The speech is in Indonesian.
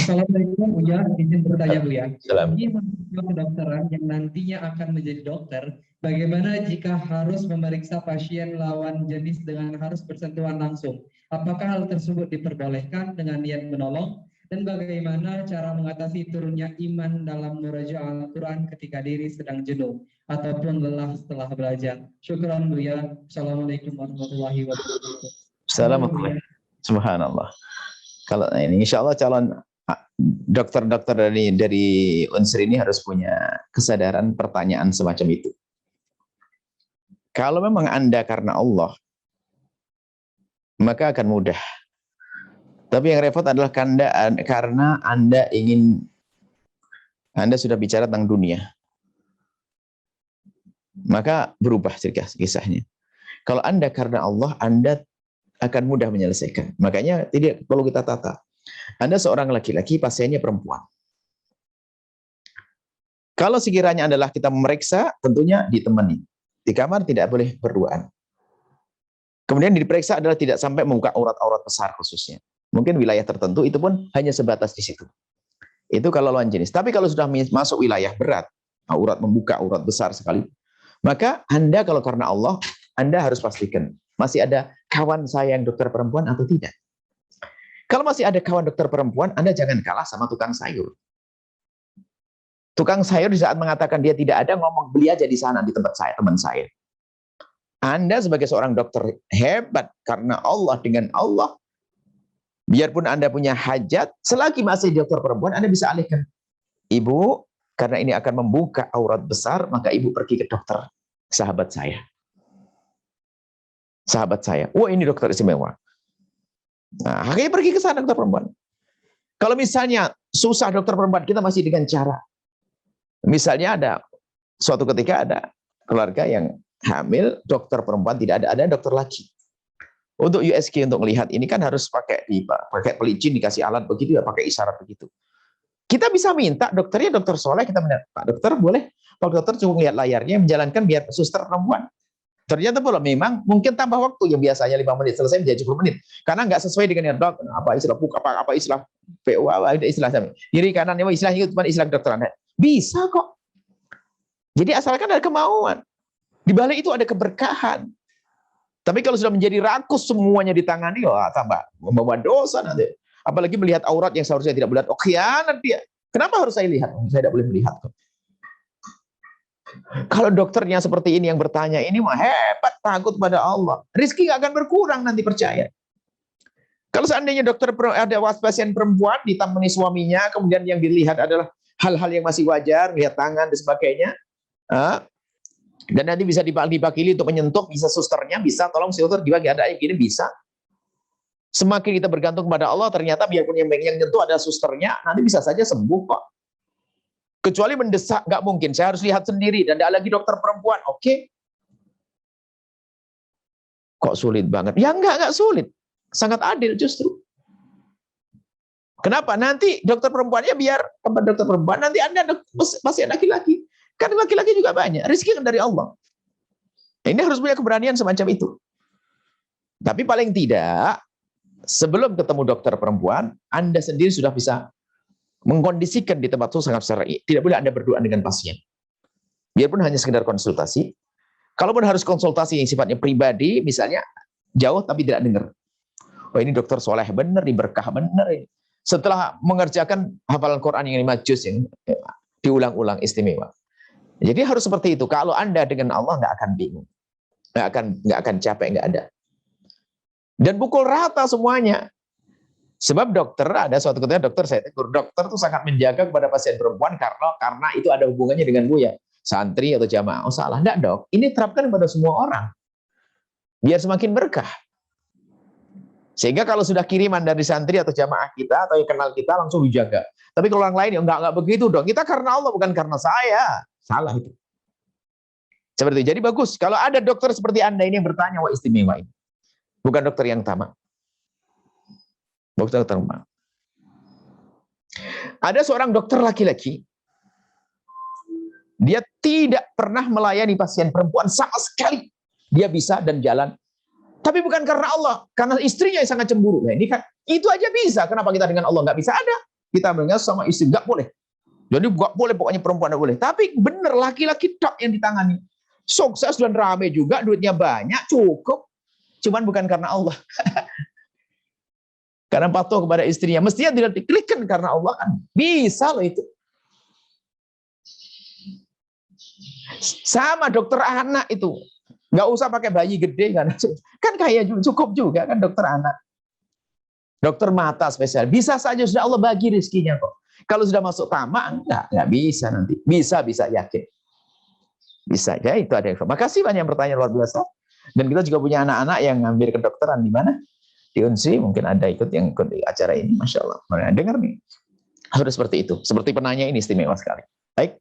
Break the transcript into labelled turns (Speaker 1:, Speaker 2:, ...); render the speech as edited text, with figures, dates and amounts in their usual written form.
Speaker 1: Assalamualaikum Buya, izin bertanya Buya.
Speaker 2: Salam.
Speaker 1: Bagi mahasiswa kedokteran yang nantinya akan menjadi dokter, bagaimana jika harus memeriksa pasien lawan jenis dengan harus bersentuhan langsung? Apakah hal tersebut diperbolehkan dengan niat menolong? Dan bagaimana cara mengatasi turunnya iman dalam murajaah Al-Quran ketika diri sedang jenuh ataupun lelah setelah belajar? Syukran Buya. Assalamualaikum warahmatullahi wabarakatuh.
Speaker 2: Assalamualaikum. Subhanallah. Kalau ini insya Allah calon dokter-dokter dari Unsur ini harus punya kesadaran pertanyaan semacam itu. Kalau memang Anda karena Allah, maka akan mudah. Tapi yang repot adalah karena Anda sudah bicara tentang dunia. Maka berubah kisahnya. Kalau Anda karena Allah, Anda akan mudah menyelesaikan. Makanya tidak perlu kita tata. Anda seorang laki-laki, pasiennya perempuan. Kalau sekiranya adalah kita memeriksa, tentunya ditemani. Di kamar tidak boleh berduaan. Kemudian diperiksa adalah tidak sampai membuka aurat-aurat besar khususnya. Mungkin wilayah tertentu itu pun hanya sebatas di situ. Itu kalau lawan jenis. Tapi kalau sudah masuk wilayah berat, aurat membuka aurat besar sekali, maka Anda kalau karena Allah, Anda harus pastikan masih ada kawan saya yang dokter perempuan atau tidak. Kalau masih ada kawan dokter perempuan, Anda jangan kalah sama tukang sayur. Tukang sayur di saat mengatakan dia tidak ada, ngomong beli aja di sana di tempat saya, teman saya. Anda sebagai seorang dokter hebat karena Allah, dengan Allah, biarpun Anda punya hajat, selagi masih dokter perempuan, Anda bisa alihkan. Ibu, karena ini akan membuka aurat besar, maka ibu pergi ke dokter sahabat saya. Sahabat saya. Wah, ini dokter istimewa. Nah, akhirnya pergi ke sana dokter perempuan. Kalau misalnya susah dokter perempuan, kita masih dengan cara. Misalnya suatu ketika ada keluarga yang hamil, dokter perempuan tidak ada dokter laki. Untuk USG untuk melihat ini kan harus pakai pelicin, dikasih alat begitu ya, pakai isyarat begitu. Kita bisa minta dokternya dokter soleh, kita minta, Pak dokter boleh, Pak dokter cuma lihat layarnya, menjalankan biar suster perempuan. Ternyata belum, memang mungkin tambah waktu yang biasanya 5 menit selesai menjadi 10 menit. Karena nggak sesuai dengan yang dok, apa istilah PU, ada istilah kiri kanan, istilahnya itu cuma istilah kedokteran. Bisa kok. Jadi asalkan ada kemauan. Di balik itu ada keberkahan. Tapi kalau sudah menjadi rakus semuanya ditangani, wah tambah membawa dosa nanti. Apalagi melihat aurat yang seharusnya tidak boleh. Oh, khianat dia. Kenapa harus saya lihat? Saya tidak boleh melihat kok. Kalau dokternya seperti ini yang bertanya, ini mah hebat, takut pada Allah. Rizki nggak akan berkurang nanti, percaya. Kalau seandainya dokter ada pasien perempuan ditemani suaminya, kemudian yang dilihat adalah hal-hal yang masih wajar, lihat tangan dan sebagainya, dan nanti bisa dibakili untuk menyentuh, bisa susternya, bisa tolong suster dibagi ada gini, bisa. Semakin kita bergantung kepada Allah, ternyata biarpun yang nyentuh ada susternya, nanti bisa saja sembuh kok. Kecuali mendesak, nggak mungkin. Saya harus lihat sendiri dan ada lagi dokter perempuan. Oke. Kok sulit banget? Ya nggak sulit. Sangat adil justru. Kenapa? Nanti dokter perempuannya biar tempat dokter perempuan, nanti Anda masih laki-laki. Kan laki-laki juga banyak. Rezeki kan dari Allah. Ini harus punya keberanian semacam itu. Tapi paling tidak, sebelum ketemu dokter perempuan, Anda sendiri sudah bisa mengkondisikan di tempat itu sangat syar'i. Tidak boleh Anda berdoa dengan pasien. Biarpun hanya sekedar konsultasi. Kalaupun harus konsultasi yang sifatnya pribadi, misalnya jauh tapi tidak dengar. Oh, ini dokter soleh benar, ini berkah benar. Setelah mengerjakan hafalan Quran yang 5 juz yang diulang-ulang istimewa. Jadi harus seperti itu. Kalau Anda dengan Allah nggak akan bingung. Nggak akan capek, nggak ada. Dan pukul rata semuanya. Sebab dokter, ada suatu ketika dokter saya tegur, dokter itu sangat menjaga kepada pasien perempuan karena itu ada hubungannya dengan Buya, santri atau jamaah. Oh salah, enggak dok. Ini terapkan kepada semua orang. Biar semakin berkah. Sehingga kalau sudah kiriman dari santri atau jamaah kita atau yang kenal kita langsung dijaga. Tapi kalau orang lain ya enggak begitu dong. Kita karena Allah bukan karena saya. Salah itu. Seperti itu. Jadi bagus kalau ada dokter seperti Anda ini yang bertanya, wah istimewa ini. Bukan dokter yang tamak. Dokter terma. Ada seorang dokter laki-laki, dia tidak pernah melayani pasien perempuan sama sekali. Dia bisa dan jalan. Tapi bukan karena Allah, karena istrinya yang sangat cemburu. Nah, ini kan itu aja bisa. Kenapa kita dengan Allah nggak bisa? Ada. kita mendengar sama istri, nggak boleh. Jadi nggak boleh, pokoknya perempuan nggak boleh. Tapi bener, laki-laki tok yang ditangani. Sukses dan rame juga, duitnya banyak, cukup. Cuman bukan karena Allah. Karena patuh kepada istrinya. Mestinya tidak diklikkan karena Allah kan. Bisa loh itu. Sama dokter anak itu. Nggak usah pakai bayi gede kan. Kan kayak cukup juga kan dokter anak. Dokter mata spesial. Bisa saja sudah Allah bagi rezekinya kok. Kalau sudah masuk tamak, nggak bisa nanti. Bisa yakin. Bisa ya, itu ada. Makasih banyak yang bertanya, luar biasa. Dan kita juga punya anak-anak yang ngambil kedokteran di mana? Di Unsi, mungkin ada ikut yang ikut di acara ini, Masya Allah. Dengar nih, sudah seperti itu. Seperti penanya ini istimewa sekali. Baik.